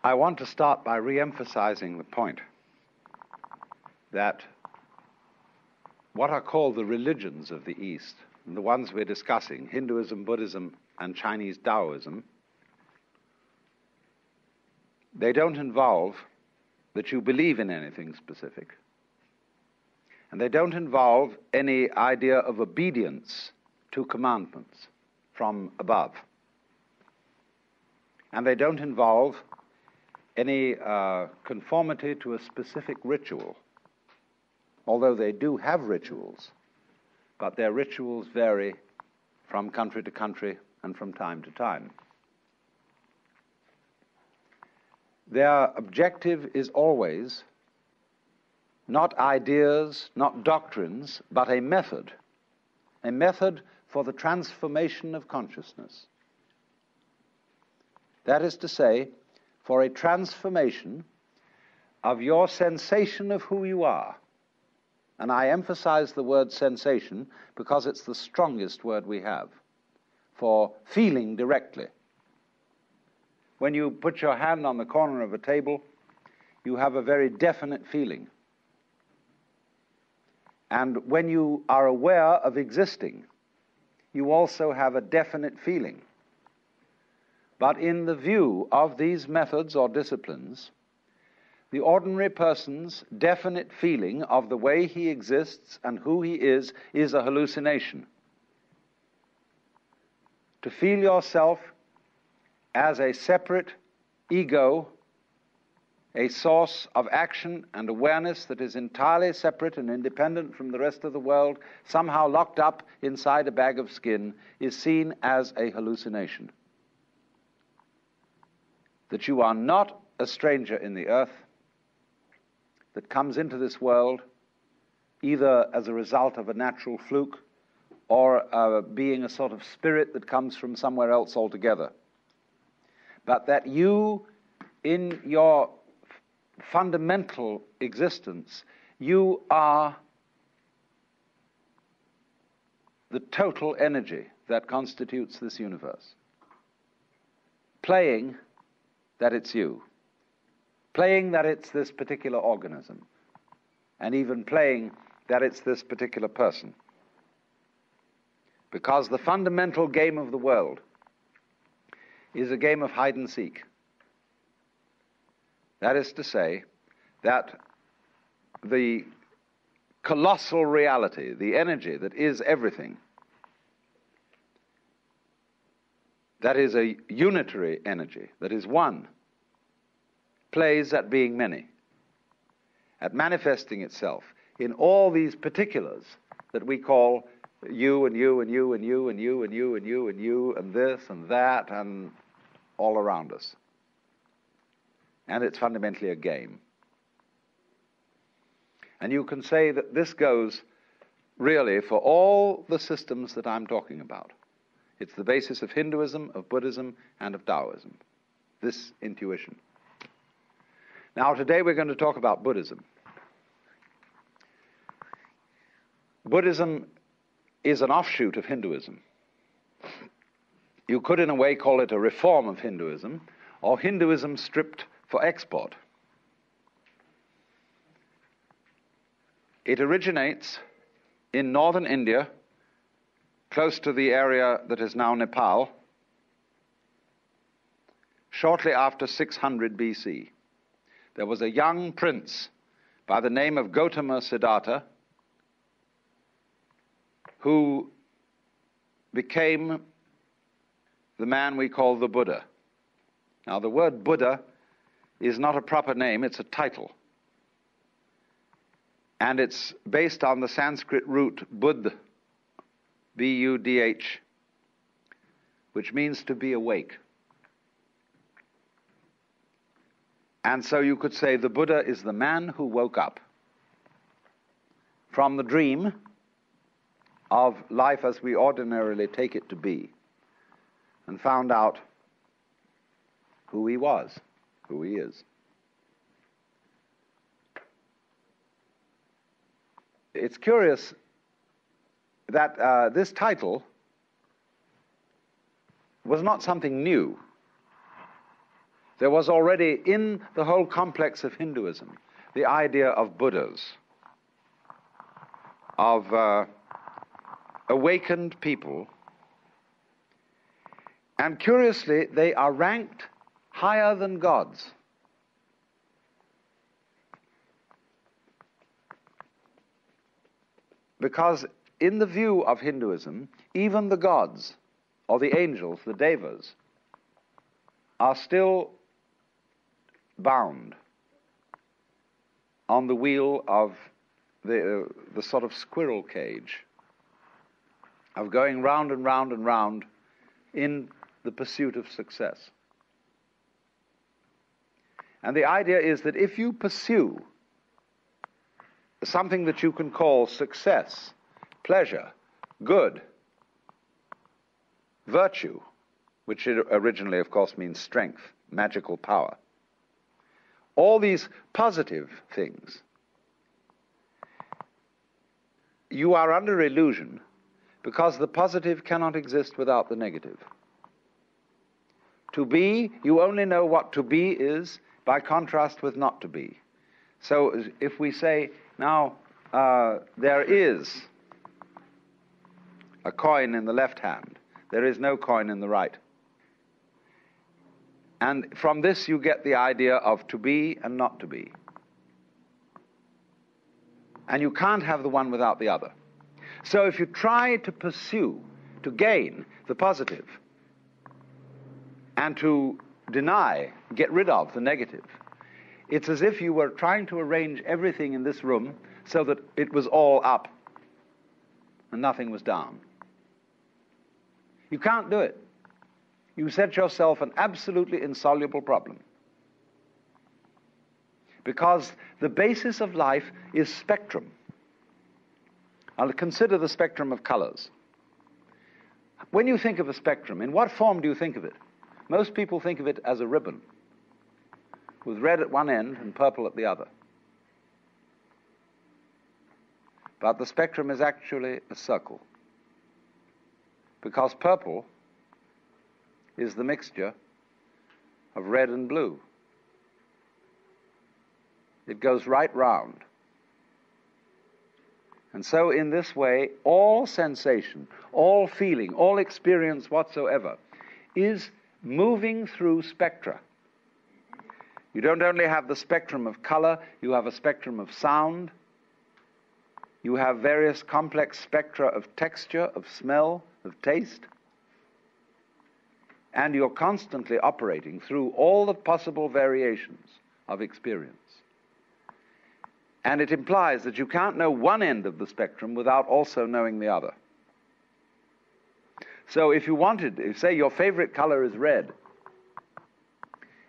I want to start by re-emphasizing the point that what are called the religions of the East, the ones we're discussing, Hinduism, Buddhism, and Chinese Taoism, they don't involve that you believe in anything specific. And they don't involve any idea of obedience to commandments from above. And they don't involve any conformity to a specific ritual, although they do have rituals, but their rituals vary from country to country and from time to time. Their objective is always not ideas, not doctrines, but a method for the transformation of consciousness. That is to say, for a transformation of your sensation of who you are. And I emphasize the word sensation because it's the strongest word we have for feeling directly. When you put your hand on the corner of a table, you have a very definite feeling. And when you are aware of existing, you also have a definite feeling. But in the view of these methods or disciplines, the ordinary person's definite feeling of the way he exists and who he is a hallucination. To feel yourself as a separate ego, a source of action and awareness that is entirely separate and independent from the rest of the world, somehow locked up inside a bag of skin, is seen as a hallucination. That you are not a stranger in the earth, that comes into this world either as a result of a natural fluke or being a sort of spirit that comes from somewhere else altogether. But that you, in your fundamental existence, you are the total energy that constitutes this universe, playing that it's you, playing that it's this particular organism, and even playing that it's this particular person. Because the fundamental game of the world is a game of hide and seek. That is to say, that the colossal reality, the energy that is everything, that is a unitary energy, that is one, plays at being many, at manifesting itself in all these particulars that we call you and you and you and you and you and you and you and you and this and that and all around us. And it's fundamentally a game. And you can say that this goes really for all the systems that I'm talking about. It's the basis of Hinduism, of Buddhism, and of Taoism, this intuition. Now, today we're going to talk about Buddhism. Buddhism is an offshoot of Hinduism. You could, in a way, call it a reform of Hinduism, or Hinduism stripped for export. It originates in northern India, close to the area that is now Nepal, shortly after 600 BC. There was a young prince by the name of Gautama Siddhartha who became the man we call the Buddha. Now, the word Buddha is not a proper name, it's a title. And it's based on the Sanskrit root Buddh, B-U-D-H, which means to be awake. And so you could say the Buddha is the man who woke up from the dream of life as we ordinarily take it to be and found out who he was, who he is. It's curious that this title was not something new. There was already in the whole complex of Hinduism the idea of Buddhas, of awakened people, and curiously they are ranked higher than gods. Because in the view of Hinduism, even the gods, or the angels, the devas, are still bound on the wheel of the sort of squirrel cage of going round and round and round in the pursuit of success. And the idea is that if you pursue something that you can call success, pleasure, good, virtue, which originally, of course, means strength, magical power, all these positive things, you are under illusion because the positive cannot exist without the negative. To be, you only know what to be is by contrast with not to be. So if we say, now, there is a coin in the left hand, there is no coin in the right. And from this you get the idea of to be and not to be. And you can't have the one without the other. So if you try to pursue, to gain the positive, and to deny, get rid of the negative, it's as if you were trying to arrange everything in this room so that it was all up and nothing was down. You can't do it. You set yourself an absolutely insoluble problem. Because the basis of life is spectrum. I'll consider the spectrum of colors. When you think of a spectrum, in what form do you think of it? Most people think of it as a ribbon, with red at one end and purple at the other. But the spectrum is actually a circle, because purple is the mixture of red and blue. It goes right round. And so in this way, all sensation, all feeling, all experience whatsoever is moving through spectra. You don't only have the spectrum of color, you have a spectrum of sound, you have various complex spectra of texture, of smell, of taste, and you're constantly operating through all the possible variations of experience. And it implies that you can't know one end of the spectrum without also knowing the other. So if you wanted, say your favorite color is red,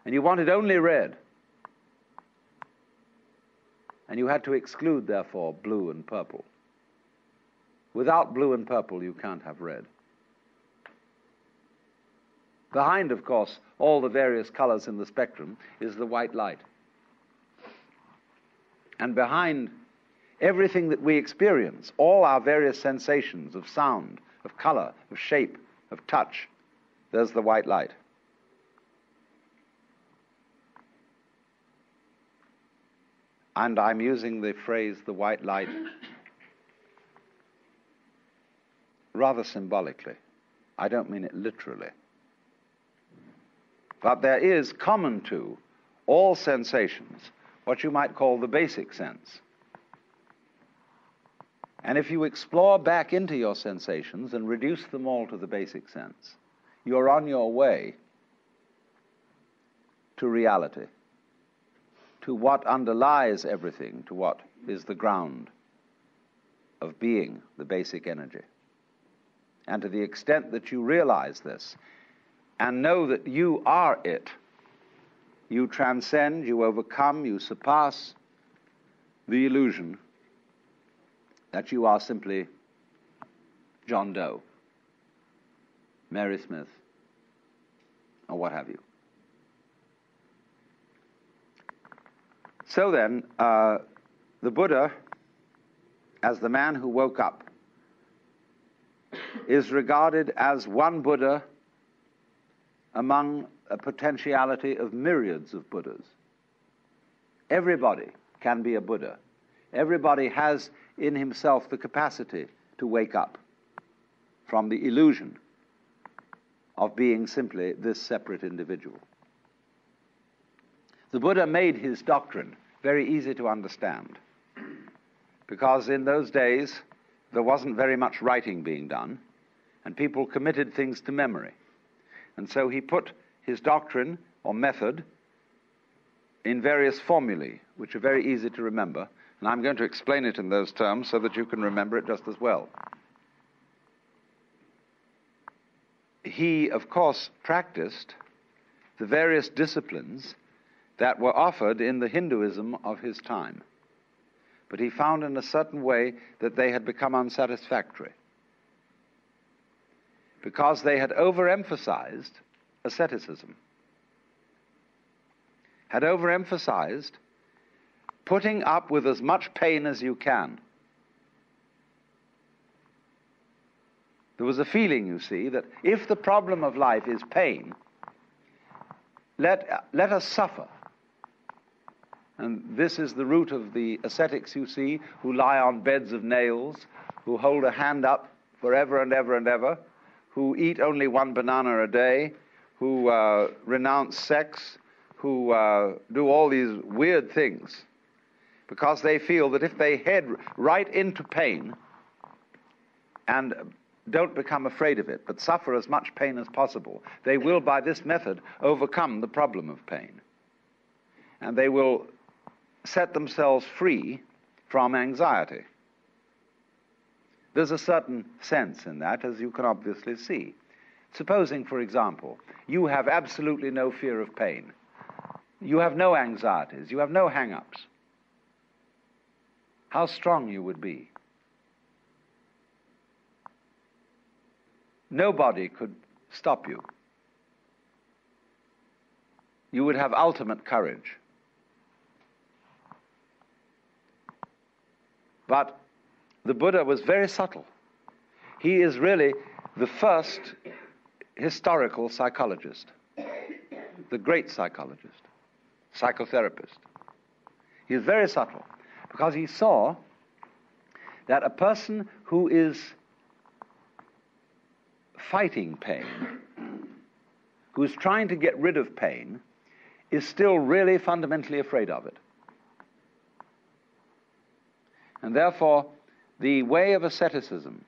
and you wanted only red, and you had to exclude, therefore, blue and purple. Without blue and purple, you can't have red. Behind, of course, all the various colors in the spectrum is the white light. And behind everything that we experience, all our various sensations of sound, of color, of shape, of touch, there's the white light. And I'm using the phrase, the white light, rather symbolically. I don't mean it literally. But there is common to all sensations what you might call the basic sense. And if you explore back into your sensations and reduce them all to the basic sense, you're on your way to reality, to what underlies everything, to what is the ground of being, the basic energy. And to the extent that you realize this and know that you are it, you transcend, you overcome, you surpass the illusion that you are simply John Doe, Mary Smith, or what have you. So then, the Buddha, as the man who woke up, is regarded as one Buddha among a potentiality of myriads of Buddhas. Everybody can be a Buddha. Everybody has in himself the capacity to wake up from the illusion of being simply this separate individual. The Buddha made his doctrine very easy to understand, because in those days there wasn't very much writing being done, and people committed things to memory. And so he put his doctrine or method in various formulae, which are very easy to remember, and I'm going to explain it in those terms so that you can remember it just as well. He, of course, practiced the various disciplines that were offered in the Hinduism of his time, but he found in a certain way that they had become unsatisfactory because they had overemphasized asceticism, had overemphasized putting up with as much pain as you can. There was a feeling, you see, that if the problem of life is pain, let us suffer. And this is the root of the ascetics, you see, who lie on beds of nails, who hold a hand up forever and ever and ever, who eat only one banana a day, who renounce sex, who do all these weird things, because they feel that if they head right into pain and don't become afraid of it, but suffer as much pain as possible, they will, by this method, overcome the problem of pain. And they will set themselves free from anxiety. There's a certain sense in that, as you can obviously see. Supposing, for example, you have absolutely no fear of pain. You have no anxieties. You have no hang-ups. How strong you would be. Nobody could stop you. You would have ultimate courage. But the Buddha was very subtle. He is really the first historical psychologist, the great psychologist, psychotherapist. He is very subtle because he saw that a person who is fighting pain, who is trying to get rid of pain, is still really fundamentally afraid of it. And therefore, the way of asceticism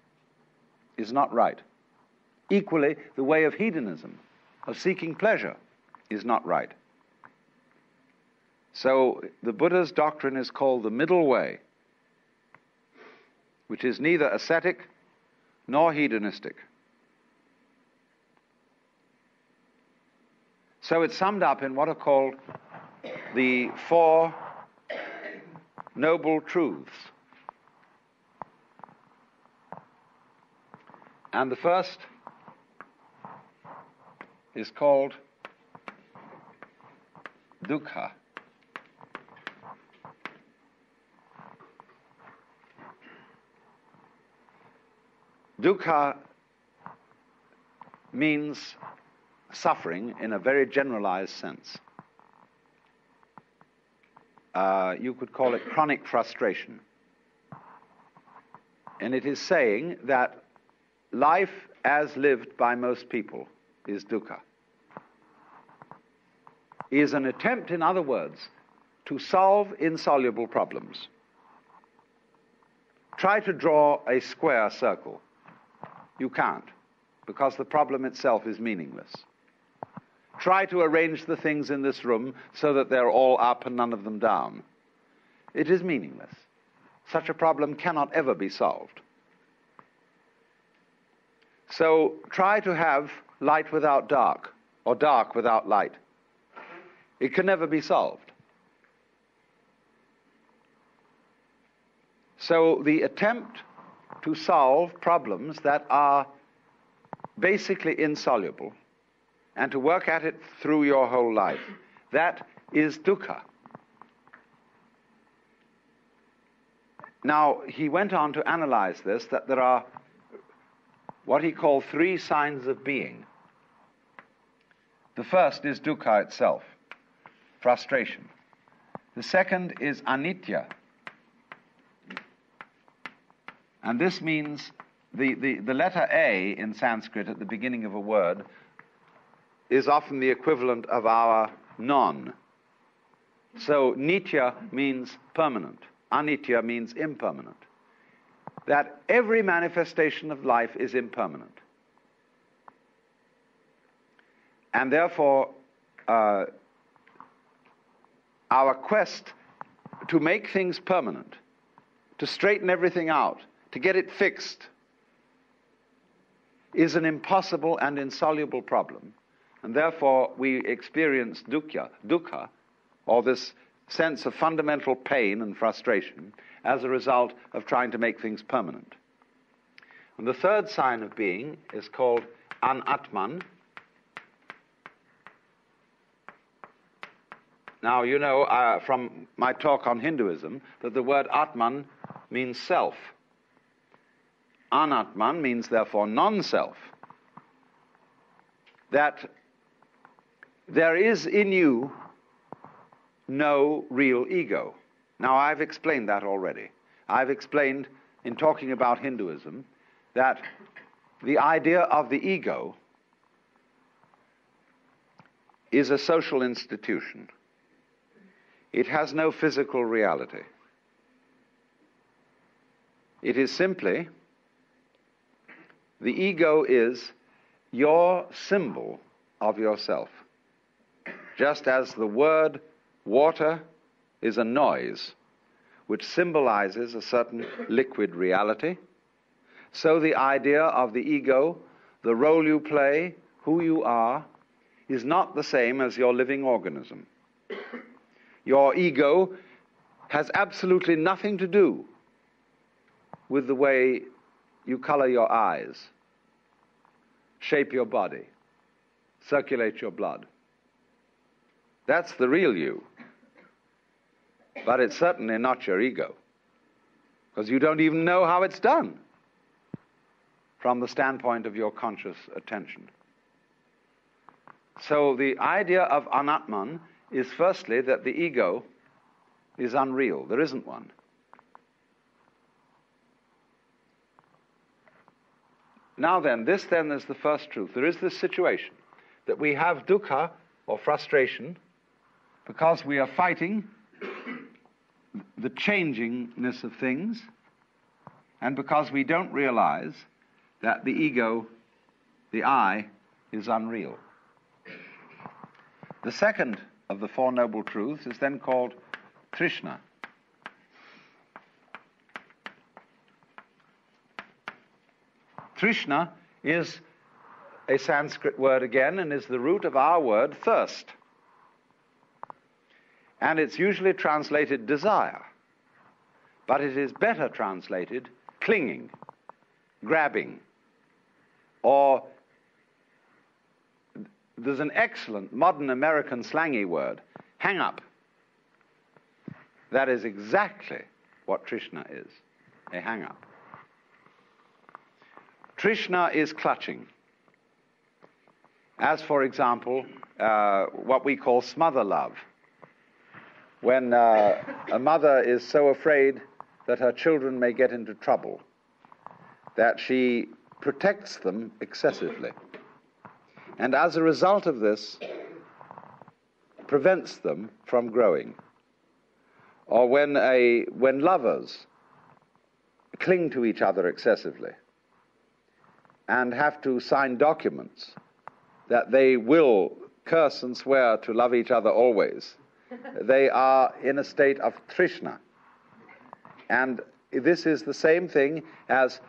is not right. Equally, the way of hedonism, of seeking pleasure, is not right. So the Buddha's doctrine is called the middle way, which is neither ascetic nor hedonistic. So it's summed up in what are called the Four Noble Truths. And the first is called Dukkha. Dukkha means suffering in a very generalized sense. You could call it chronic frustration. And it is saying that life as lived by most people is dukkha. Is an attempt, in other words, to solve insoluble problems. Try to draw a square circle. You can't, because the problem itself is meaningless. Try to arrange the things in this room so that they're all up and none of them down. It is meaningless. Such a problem cannot ever be solved. So try to have light without dark, or dark without light. It can never be solved. So the attempt to solve problems that are basically insoluble and to work at it through your whole life, that is dukkha. Now, he went on to analyze this, that there are what he called three signs of being. The first is dukkha itself, frustration. The second is anitya. And this means the letter A in Sanskrit at the beginning of a word is often the equivalent of our non. So nitya means permanent. Anitya means impermanent. That every manifestation of life is impermanent. And therefore, our quest to make things permanent, to straighten everything out, to get it fixed, is an impossible and insoluble problem. And therefore, we experience dukkha, or this sense of fundamental pain and frustration, as a result of trying to make things permanent. And the third sign of being is called anatman. Now, you know from my talk on Hinduism that the word atman means self. Anatman means, therefore, non-self. That there is in you no real ego. Now, I've explained that already. I've explained, in talking about Hinduism, that the idea of the ego is a social institution. It has no physical reality. It is simply, the ego is your symbol of yourself. Just as the word water is a noise which symbolizes a certain liquid reality, so the idea of the ego, the role you play, who you are, is not the same as your living organism. Your ego has absolutely nothing to do with the way you color your eyes, shape your body, circulate your blood. That's the real you. But it's certainly not your ego, because you don't even know how it's done from the standpoint of your conscious attention. So the idea of anatman is firstly that the ego is unreal. There isn't one. Now then, this then is the first truth. There is this situation that we have dukkha, or frustration, because we are fighting the changingness of things, and because we don't realize that the ego, the I, is unreal. The second of the Four Noble Truths is then called Trishna. Trishna is a Sanskrit word again, and is the root of our word thirst. And it's usually translated desire, but it is better translated clinging, grabbing, or there's an excellent modern American slangy word, hang up. That is exactly what Trishna is, a hang up. Trishna is clutching. As, for example, what we call smother love. When a mother is so afraid that her children may get into trouble, that she protects them excessively. And as a result of this, prevents them from growing. Or when lovers cling to each other excessively and have to sign documents that they will curse and swear to love each other always, they are in a state of trishna. And this is the same thing as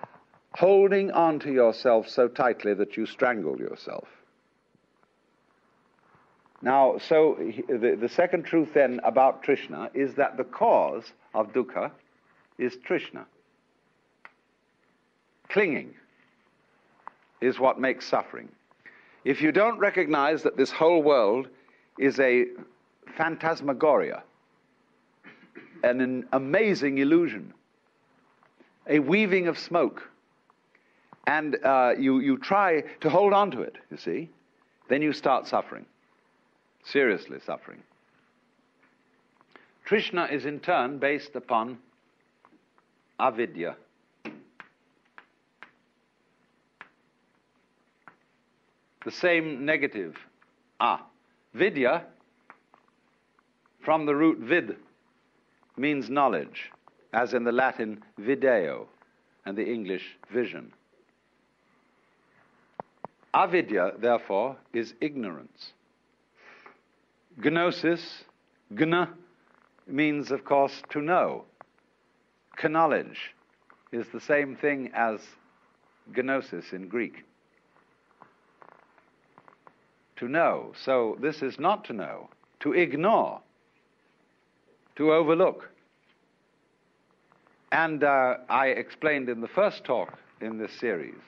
holding on to yourself so tightly that you strangle yourself. Now, so the second truth then about Trishna is that the cause of dukkha is Trishna. Clinging is what makes suffering. If you don't recognize that this whole world is a phantasmagoria, an amazing illusion, a weaving of smoke, and you try to hold on to it, you see, then you start suffering. seriously suffering. Trishna is in turn based upon avidya. The same negative, vidya, from the root vid, means knowledge, as in the Latin video and the English vision. Avidya, therefore, is ignorance. Gnosis, gna, means, of course, to know. Knowledge is the same thing as gnosis in Greek. To know. So this is not to know, to ignore, to overlook. And I explained in the first talk in this series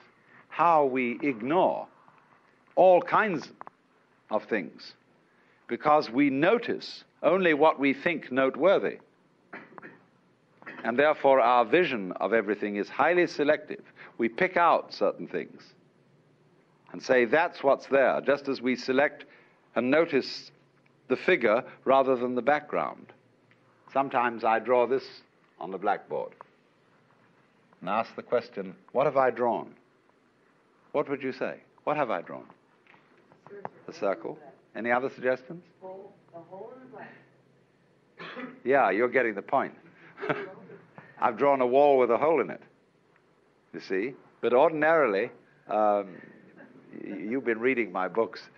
how we ignore all kinds of things because we notice only what we think noteworthy. And therefore our vision of everything is highly selective. We pick out certain things and say that's what's there, just as we select and notice the figure rather than the background. Sometimes I draw this on the blackboard and ask the question, what have I drawn? What would you say? What have I drawn? A circle. Any other suggestions? A hole in the black. Yeah, you're getting the point. I've drawn a wall with a hole in it, you see. But ordinarily, you've been reading my books.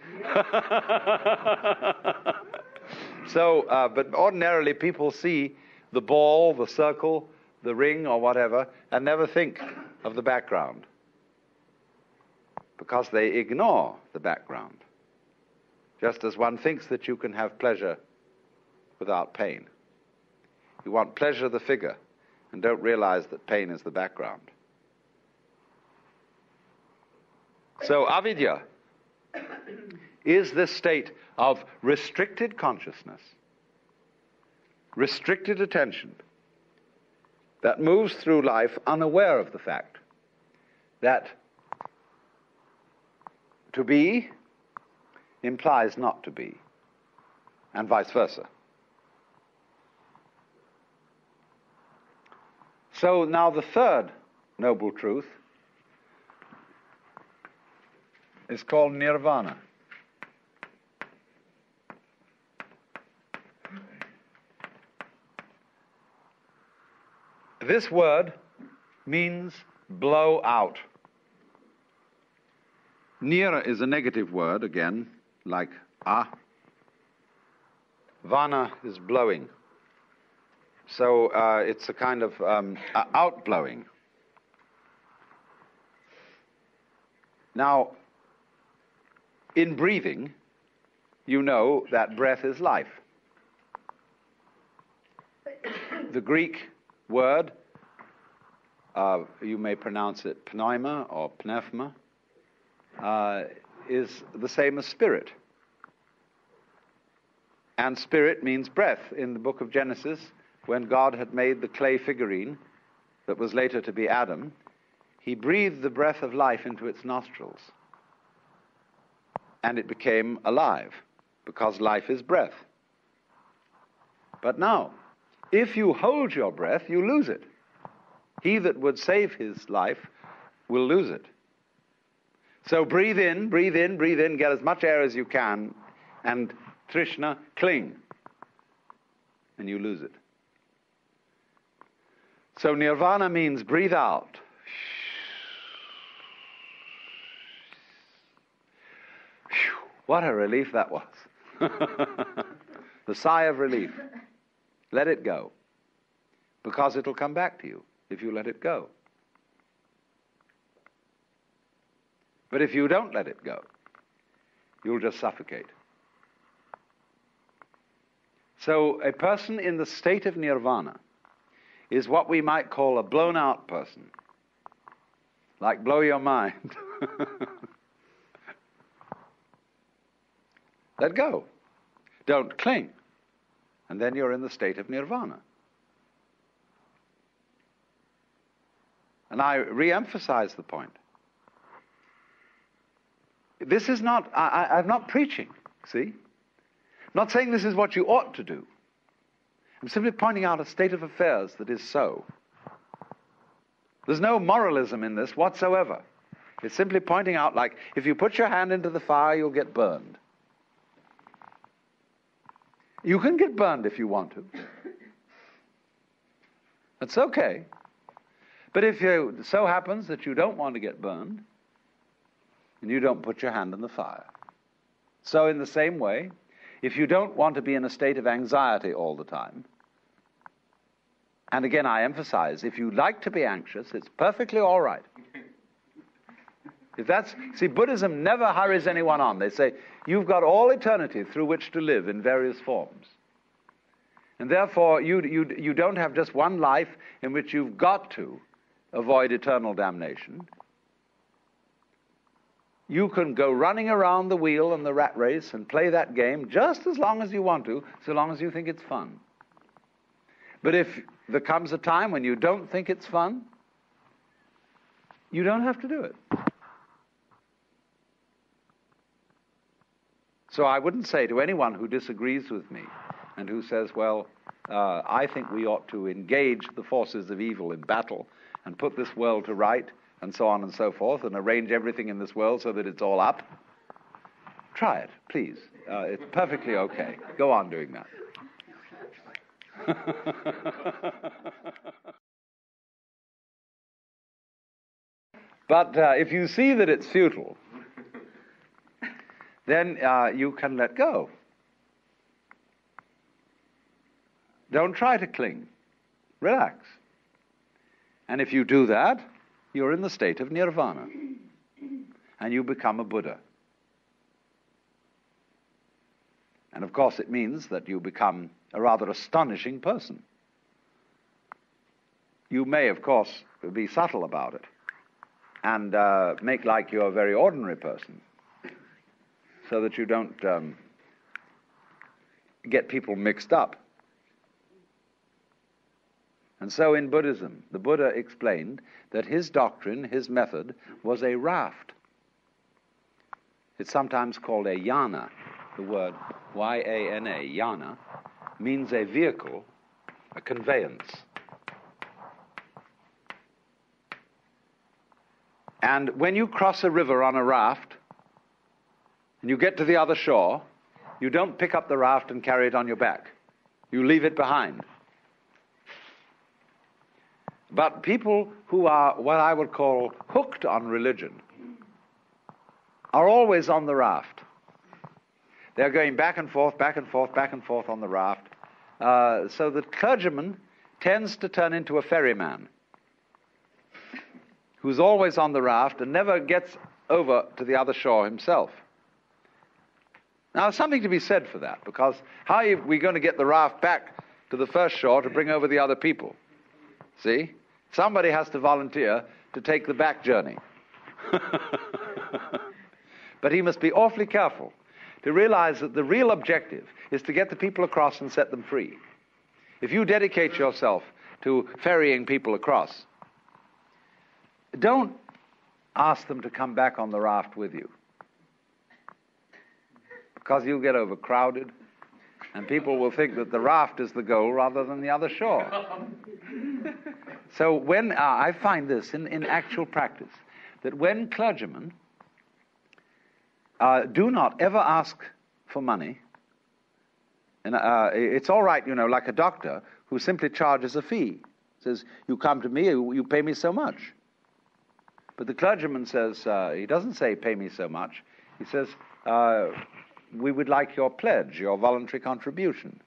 So, but ordinarily people see the ball, the circle, the ring or whatever, and never think of the background because they ignore the background. Just as one thinks that you can have pleasure without pain. You want pleasure of the figure and don't realize that pain is the background. So avidya is this state of restricted consciousness, restricted attention, that moves through life unaware of the fact that to be implies not to be, and vice versa. So now the third noble truth is called Nirvana. This word means blow out. Nira is a negative word, again, like Vana is blowing. So it's a kind of outblowing. Now, in breathing, you know that breath is life. The Greek word, you may pronounce it pneuma or pneuma, is the same as spirit. And spirit means breath. In the book of Genesis, when God had made the clay figurine that was later to be Adam, he breathed the breath of life into its nostrils. And it became alive, because life is breath. But now, if you hold your breath, you lose it. He that would save his life will lose it. So breathe in, breathe in, breathe in, get as much air as you can, and Trishna, cling, and you lose it. So nirvana means breathe out. What a relief that was. The sigh of relief. Let it go. Because it'll come back to you if you let it go. But if you don't let it go, you'll just suffocate. So a person in the state of nirvana is what we might call a blown out person. Like blow your mind. Let go. Don't cling. And then you're in the state of nirvana. And I re-emphasize the point. This is not, I'm not preaching, see? not saying this is what you ought to do. I'm simply pointing out a state of affairs that is so. There's no moralism in this whatsoever. It's simply pointing out, like, if you put your hand into the fire, you'll get burned. You can get burned if you want to. That's okay. But if it so happens that you don't want to get burned, then you don't put your hand in the fire. So in the same way, if you don't want to be in a state of anxiety all the time, and again I emphasize, if you like to be anxious, it's perfectly all right. See, Buddhism never hurries anyone on. They say, you've got all eternity through which to live in various forms. And therefore, you don't have just one life in which you've got to avoid eternal damnation. You can go running around the wheel and the rat race and play that game just as long as you want to, so long as you think it's fun. But if there comes a time when you don't think it's fun, you don't have to do it. So I wouldn't say to anyone who disagrees with me and who says, well, I think we ought to engage the forces of evil in battle and put this world to right and so on and so forth and arrange everything in this world so that it's all up. Try it, please. It's perfectly okay. Go on doing that. But if you see that it's futile, then you can let go. Don't try to cling. Relax. And if you do that, you're in the state of Nirvana. And you become a Buddha. And of course it means that you become a rather astonishing person. You may, of course, be subtle about it and make like you're a very ordinary person, so that you don't get people mixed up. And so in Buddhism, the Buddha explained that his doctrine, his method, was a raft. It's sometimes called a yana. The word Y-A-N-A, yana, means a vehicle, a conveyance. And when you cross a river on a raft, and you get to the other shore, you don't pick up the raft and carry it on your back. You leave it behind. But people who are what I would call hooked on religion are always on the raft. They're going back and forth, back and forth, back and forth on the raft. So the clergyman tends to turn into a ferryman who's always on the raft and never gets over to the other shore himself. Now, there's something to be said for that, because how are we going to get the raft back to the first shore to bring over the other people? See? Somebody has to volunteer to take the back journey. But he must be awfully careful to realize that the real objective is to get the people across and set them free. If you dedicate yourself to ferrying people across, don't ask them to come back on the raft with you, because you'll get overcrowded and people will think that the raft is the goal rather than the other shore. So when I find this in actual practice, that when clergymen do not ever ask for money, and it's all right, like a doctor who simply charges a fee. Says, you come to me, you pay me so much. But the clergyman says, he doesn't say pay me so much. He says, we would like your pledge, your voluntary contribution.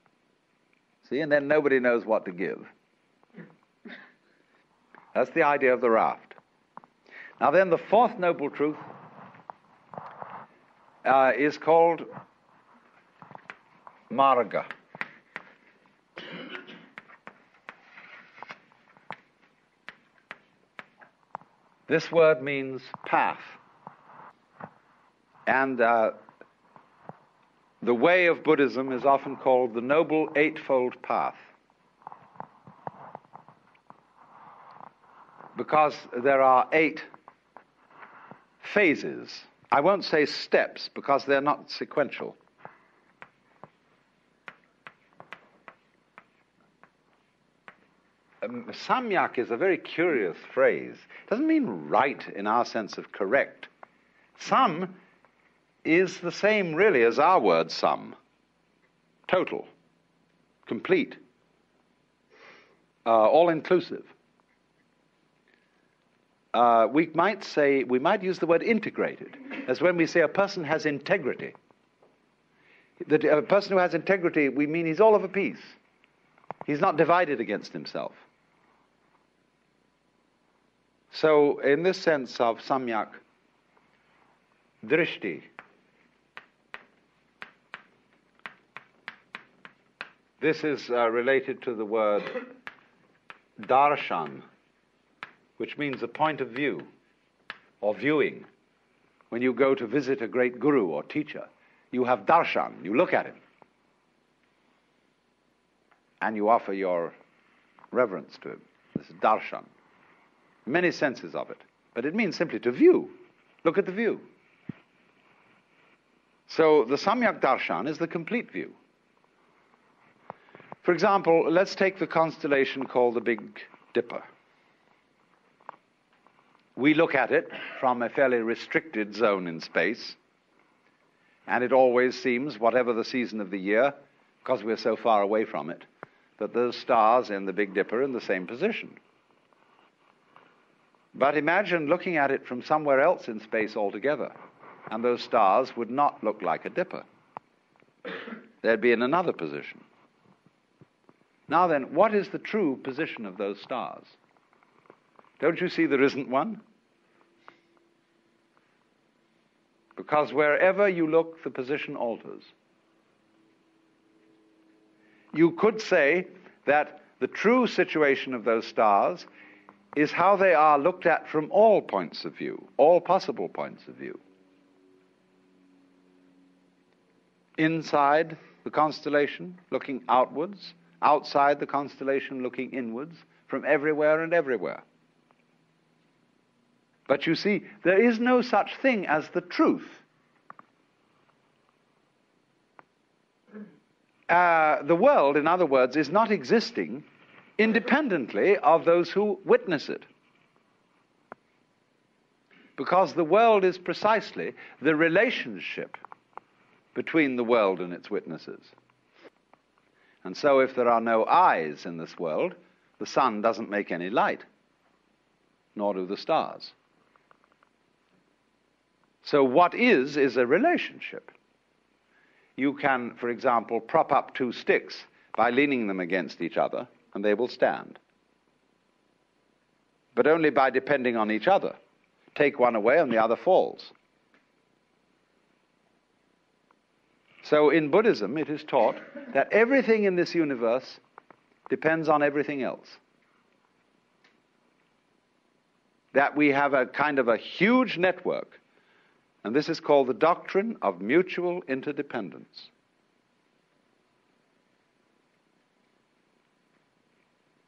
See, and then nobody knows what to give. That's the idea of the raft. Now then, the fourth noble truth is called marga. This word means path. And the way of Buddhism is often called the Noble Eightfold Path, because there are 8 phases. I won't say steps, because they're not sequential. Samyak is a very curious phrase. It doesn't mean right in our sense of correct. Sam is the same really as our word sum. Total, complete, all-inclusive. We might use the word integrated, as when we say a person has integrity. That a person who has integrity, we mean he's all of a piece. He's not divided against himself. So, in this sense of samyak drishti, this is related to the word darshan, which means a point of view or viewing. When you go to visit a great guru or teacher, you have darshan, you look at him, and you offer your reverence to him. This is darshan. Many senses of it, but it means simply to view. Look at the view. So the samyak darshan is the complete view. For example, let's take the constellation called the Big Dipper. We look at it from a fairly restricted zone in space, and it always seems, whatever the season of the year, because we're so far away from it, that those stars in the Big Dipper are in the same position. But imagine looking at it from somewhere else in space altogether, and those stars would not look like a dipper. They'd be in another position. Now then, what is the true position of those stars? Don't you see there isn't one? Because wherever you look, the position alters. You could say that the true situation of those stars is how they are looked at from all points of view, all possible points of view. Inside the constellation, looking outwards, outside the constellation, looking inwards, from everywhere and everywhere. But you see, there is no such thing as the truth. The world, in other words, is not existing independently of those who witness it. Because the world is precisely the relationship between the world and its witnesses. And so if there are no eyes in this world, the sun doesn't make any light, nor do the stars. So what is a relationship. You can, for example, prop up two sticks by leaning them against each other, and they will stand. But only by depending on each other. Take one away and the other falls. So in Buddhism, it is taught that everything in this universe depends on everything else. That we have a kind of a huge network, and this is called the Doctrine of Mutual Interdependence.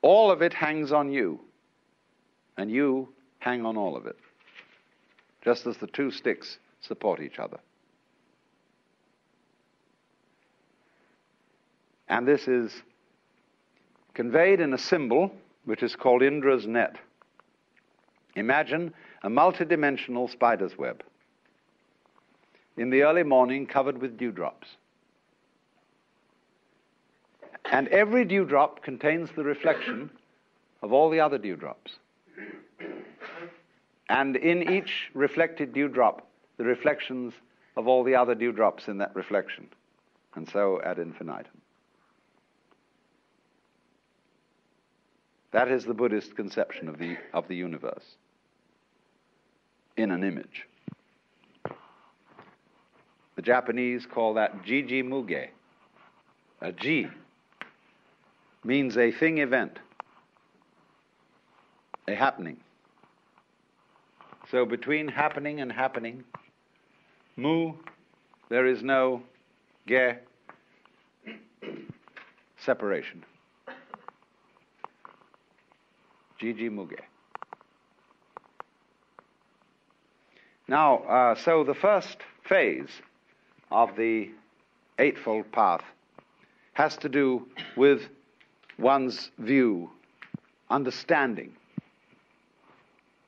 All of it hangs on you, and you hang on all of it, just as the two sticks support each other. And this is conveyed in a symbol which is called Indra's net. Imagine a multidimensional spider's web in the early morning covered with dewdrops. And every dewdrop contains the reflection of all the other dewdrops. And in each reflected dewdrop, the reflections of all the other dewdrops in that reflection. And so ad infinitum. That is the Buddhist conception of the universe in an image. The Japanese call that jiji muge. A ji means a thing event, a happening. So between happening and happening, mu, there is no ge, separation. Jiji muge. Now, so the first phase of the Eightfold Path has to do with one's view understanding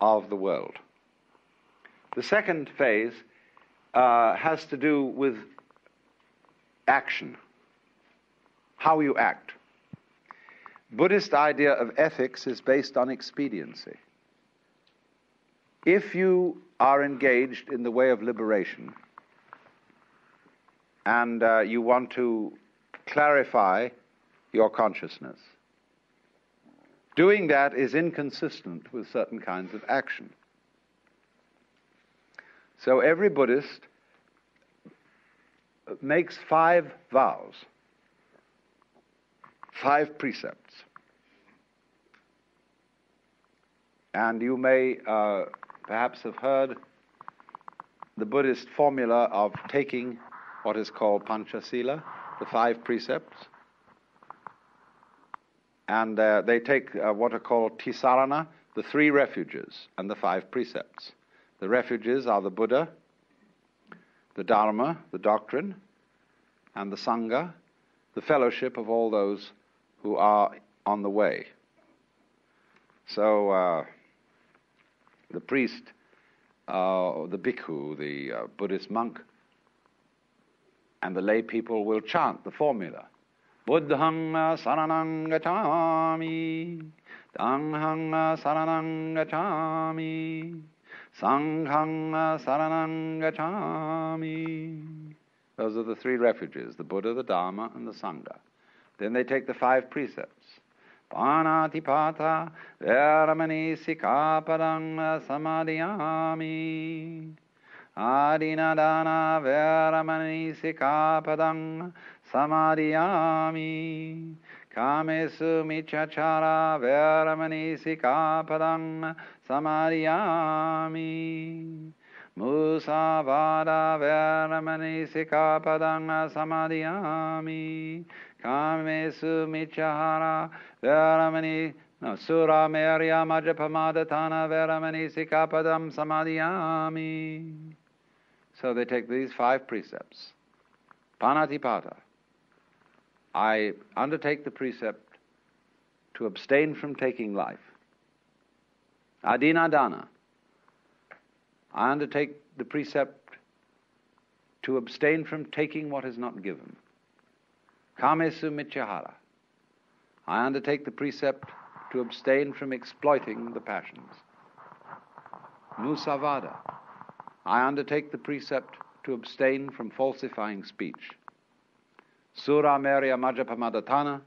of the world. The second phase has to do with action, how you act. Buddhist idea of ethics is based on expediency. If you are engaged in the way of liberation and you want to clarify your consciousness, doing that is inconsistent with certain kinds of action. So every Buddhist makes 5 vows, 5 precepts. And you may perhaps have heard the Buddhist formula of taking what is called Panchasila, the 5 precepts. And they take what are called Tisarana, the 3 refuges, and the 5 precepts. The refuges are the Buddha, the Dharma, the Doctrine, and the Sangha, the fellowship of all those who are on the way. So the priest, the bhikkhu, the Buddhist monk, and the lay people will chant the formula. Buddhang saranang gacchami, Dhanghang saranang gacchami, Sanghang saranang gacchami. Those are the 3 refuges, the Buddha, the Dharma, and the Sangha. Then they take the 5 precepts. Panatipata veramani sikapadang samadhiyami. Adinadana veramani sikapadang samadhiyami. Kamesu michachara veramani sikapadang samadhiyami. Musavada veramani sikapadang samadhiyami. Kamesu michahara veramani sura merya majapamadatana veramani sikapadam samadhiyami. So they take these 5 precepts. Panatipata. I undertake the precept to abstain from taking life. Adinadana. I undertake the precept to abstain from taking what is not given. Kamesu michahara. I undertake the precept to abstain from exploiting the passions. Musavada. I undertake the precept to abstain from falsifying speech. Sura merya majapamadatana.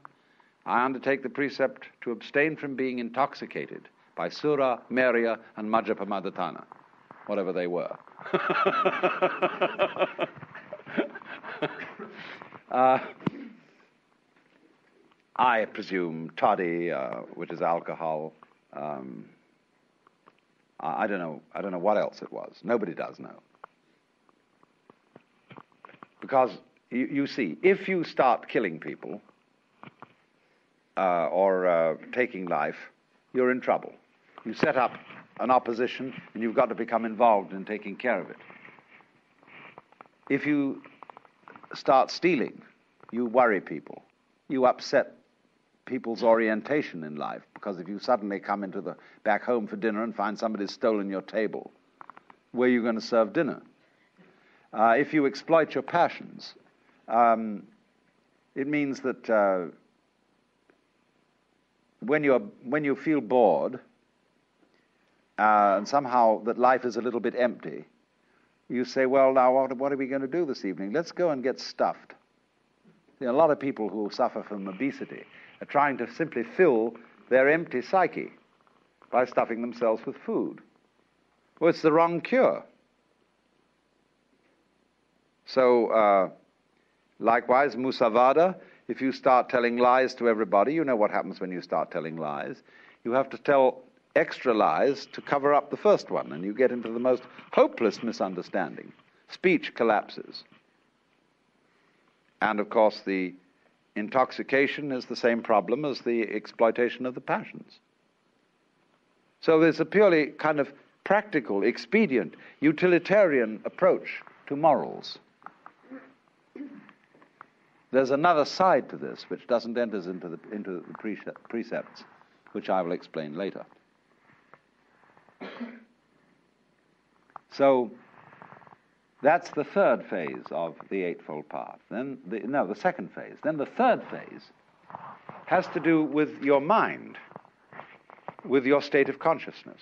I undertake the precept to abstain from being intoxicated by sura, merya, and majapamadatana, whatever they were. I presume toddy, which is alcohol. I don't know what else it was. Nobody does know. Because you see, if you start killing people or taking life, you're in trouble. You set up an opposition, and you've got to become involved in taking care of it. If you start stealing, you worry people. You upset people's orientation in life, because if you suddenly come back home for dinner and find somebody's stolen your table, where are you going to serve dinner? If you exploit your passions, it means that when you feel bored, and somehow that life is a little bit empty, you say, well, now what are we going to do this evening? Let's go and get stuffed. A lot of people who suffer from obesity are trying to simply fill their empty psyche by stuffing themselves with food. Well, it's the wrong cure. So, likewise, musavada, if you start telling lies to everybody, you know what happens when you start telling lies. You have to tell extra lies to cover up the first one, and you get into the most hopeless misunderstanding. Speech collapses. And, of course, the intoxication is the same problem as the exploitation of the passions. So there's a purely kind of practical, expedient, utilitarian approach to morals. There's another side to this which doesn't enter into the precepts, which I will explain later. So that's the third phase of the Eightfold Path. Then the second phase. Then the third phase has to do with your mind, with your state of consciousness.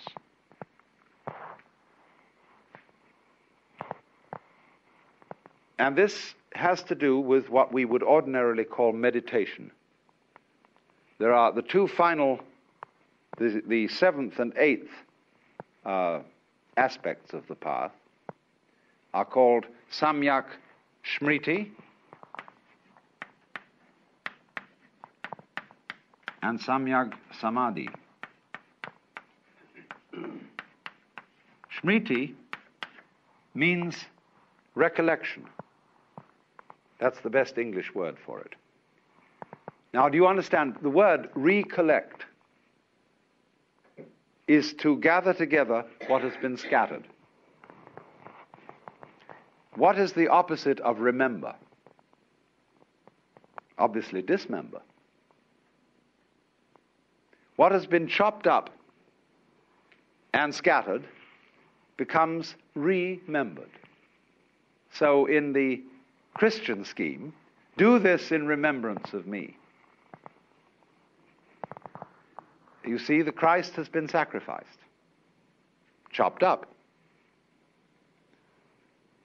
And this has to do with what we would ordinarily call meditation. There are the two final, the seventh and eighth aspects of the path are called Samyak Smriti and Samyak Samadhi. Smriti means recollection. That's the best English word for it. Now, do you understand? The word recollect is to gather together what has been scattered. What is the opposite of remember? Obviously, dismember. What has been chopped up and scattered becomes remembered. So in the Christian scheme, do this in remembrance of me. You see, the Christ has been sacrificed, chopped up.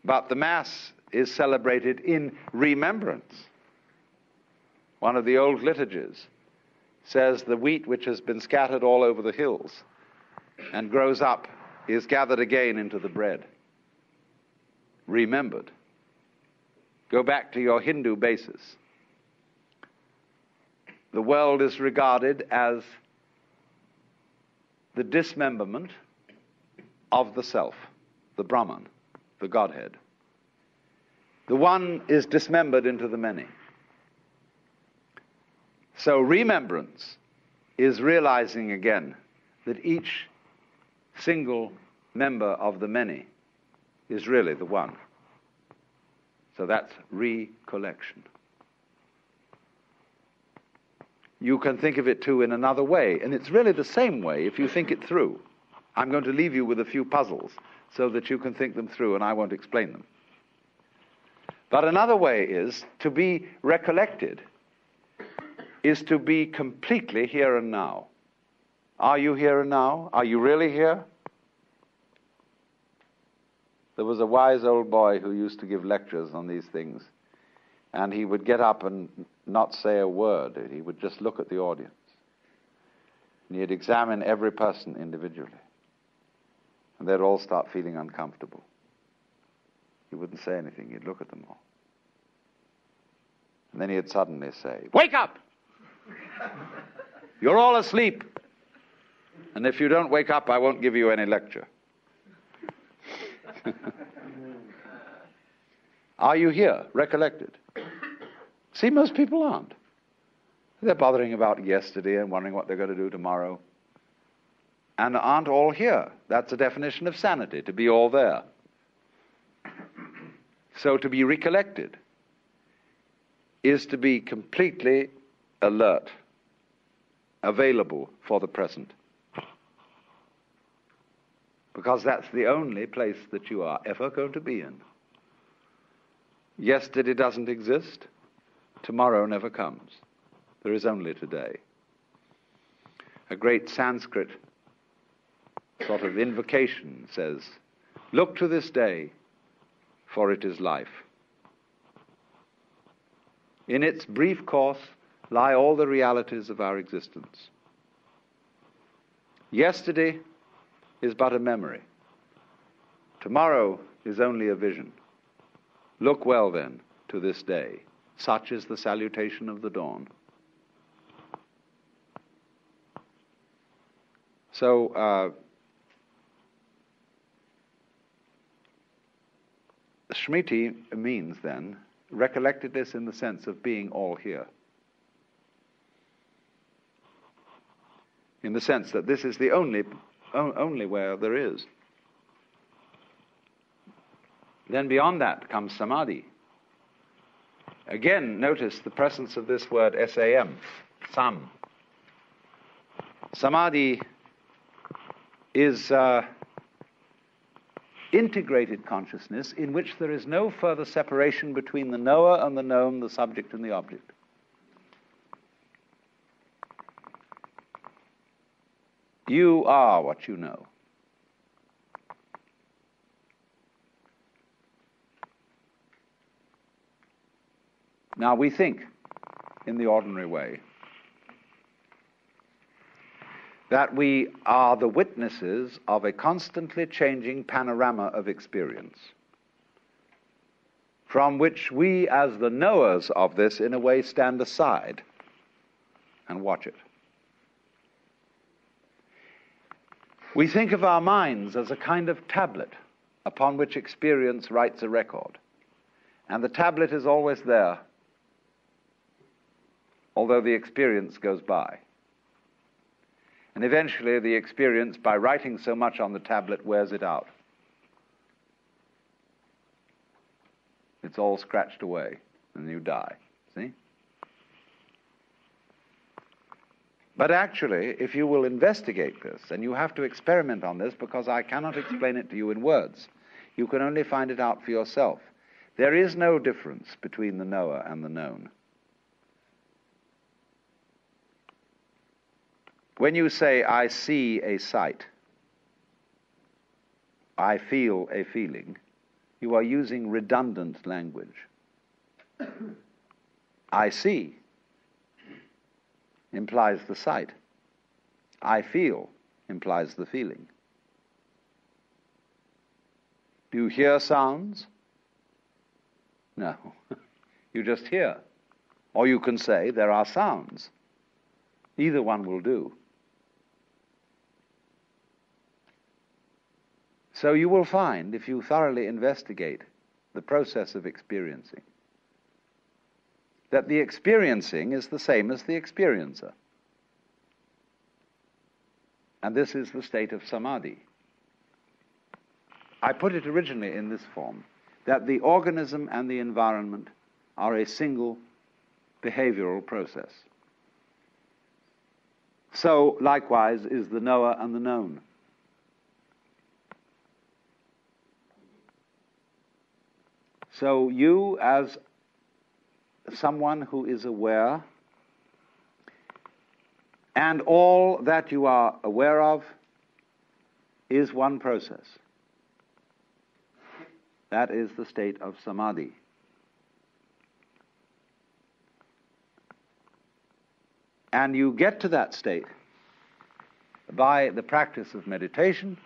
But the Mass is celebrated in remembrance. One of the old liturgies says the wheat which has been scattered all over the hills and grows up is gathered again into the bread. Remembered. Go back to your Hindu basis. The world is regarded as the dismemberment of the self, the Brahman, the Godhead. The one is dismembered into the many. So remembrance is realizing again that each single member of the many is really the one. So that's recollection. You can think of it too in another way, and it's really the same way if you think it through. I'm going to leave you with a few puzzles so that you can think them through, and I won't explain them. But another way is to be recollected, is to be completely here and now. Are you here and now? Are you really here? There was a wise old boy who used to give lectures on these things, and he would get up and not say a word. He would just look at the audience. And he'd examine every person individually. And they'd all start feeling uncomfortable. He wouldn't say anything. He'd look at them all. And then he'd suddenly say, "Wake up! You're all asleep. And if you don't wake up, I won't give you any lecture." Are you here, recollected? See, most people aren't. They're bothering about yesterday and wondering what they're going to do tomorrow. And aren't all here. That's a definition of sanity, to be all there. So to be recollected is to be completely alert, available for the present. Because that's the only place that you are ever going to be in. Yesterday doesn't exist. Tomorrow never comes. There is only today. A great Sanskrit sort of invocation says, "Look to this day, for it is life. In its brief course lie all the realities of our existence. Yesterday is but a memory. Tomorrow is only a vision. Look well, then, to this day. Such is the salutation of the dawn." So, Smriti means, then, recollectedness in the sense of being all here. In the sense that this is the only where there is. Then beyond that comes Samadhi. Again, notice the presence of this word SAM, sam. Samadhi is integrated consciousness in which there is no further separation between the knower and the known, the subject and the object. You are what you know. Now we think in the ordinary way that we are the witnesses of a constantly changing panorama of experience, from which we, as the knowers of this, in a way stand aside and watch it. We think of our minds as a kind of tablet upon which experience writes a record, and the tablet is always there, although the experience goes by. And eventually the experience, by writing so much on the tablet, wears it out. It's all scratched away, and you die. See? But actually, if you will investigate this, and you have to experiment on this because I cannot explain it to you in words, you can only find it out for yourself. There is no difference between the knower and the known. When you say, I see a sight, I feel a feeling, you are using redundant language. I see implies the sight. I feel implies the feeling. Do you hear sounds? No. You just hear. Or you can say, there are sounds. Either one will do. So you will find, if you thoroughly investigate the process of experiencing, that the experiencing is the same as the experiencer. And this is the state of samadhi. I put it originally in this form, that the organism and the environment are a single behavioral process. So, likewise, is the knower and the known. So you, as someone who is aware, and all that you are aware of is one process. That is the state of samadhi. And you get to that state by the practice of meditation.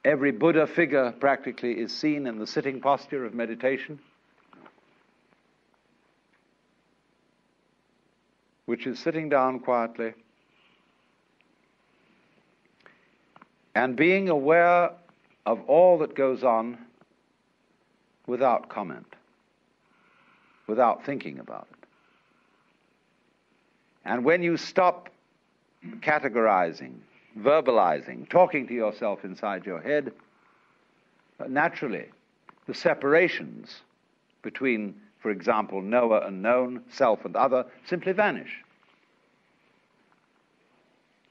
Every Buddha figure practically is seen in the sitting posture of meditation, which is sitting down quietly and being aware of all that goes on without comment, without thinking about it. And when you stop categorizing, verbalizing, talking to yourself inside your head, naturally, the separations between, for example, knower and known, self and other, simply vanish.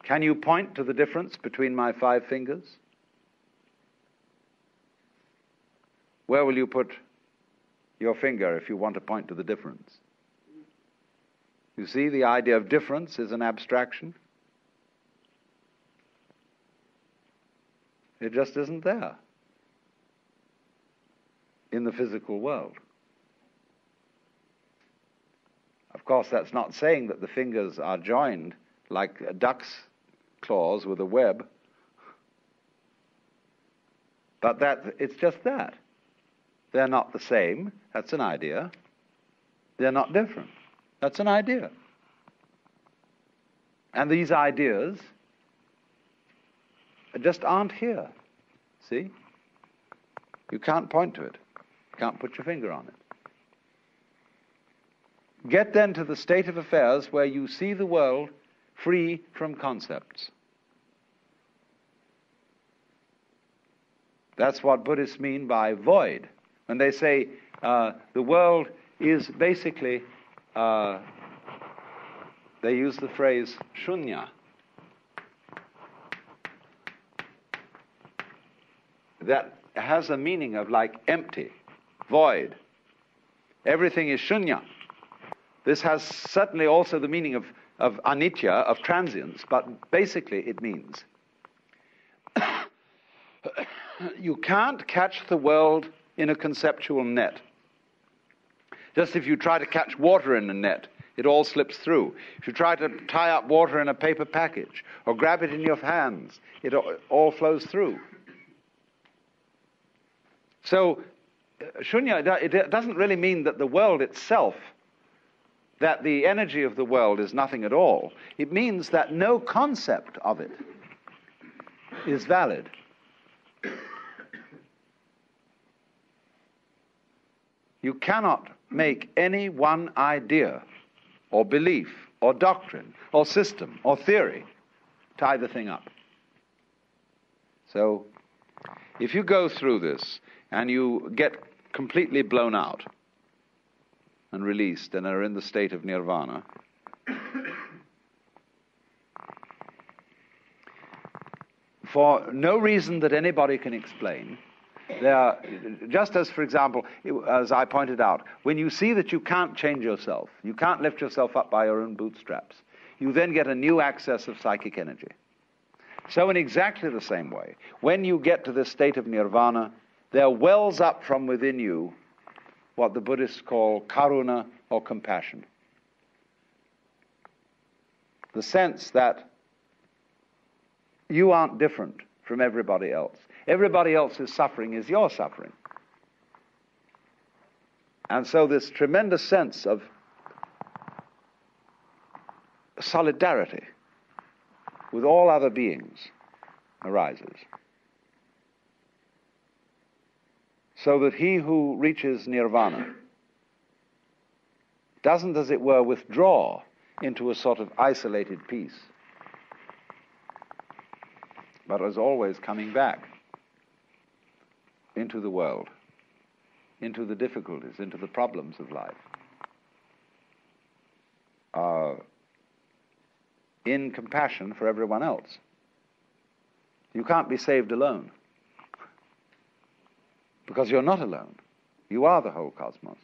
Can you point to the difference between my 5 fingers? Where will you put your finger if you want to point to the difference? You see, the idea of difference is an abstraction. It just isn't there in the physical world. Of course, that's not saying that the fingers are joined like a duck's claws with a web, but that it's just that. They're not the same. That's an idea. They're not different. That's an idea. And these ideas just aren't here. See? You can't point to it. You can't put your finger on it. Get then to the state of affairs where you see the world free from concepts. That's what Buddhists mean by void. When they say the world is basically, the they use the phrase shunya. That has a meaning of like empty, void. Everything is shunya. This has certainly also the meaning of anitya, of transience, but basically it means you can't catch the world in a conceptual net. Just if you try to catch water in a net, it all slips through. If you try to tie up water in a paper package or grab it in your hands, it all flows through. So, shunya, it doesn't really mean that the world itself, that the energy of the world is nothing at all. It means that no concept of it is valid. You cannot make any one idea or belief or doctrine or system or theory tie the thing up. So, if you go through this and you get completely blown out and released and are in the state of nirvana, for no reason that anybody can explain, just as, for example, as I pointed out, when you see that you can't change yourself, you can't lift yourself up by your own bootstraps, you then get a new access of psychic energy. So in exactly the same way, when you get to this state of nirvana, there wells up from within you what the Buddhists call karuna, or compassion. The sense that you aren't different from everybody else. Everybody else's suffering is your suffering. And so this tremendous sense of solidarity with all other beings arises. So that he who reaches nirvana doesn't, as it were, withdraw into a sort of isolated peace, but is always coming back into the world, into the difficulties, into the problems of life, in compassion for everyone else. You can't be saved alone, because you're not alone. You are the whole cosmos.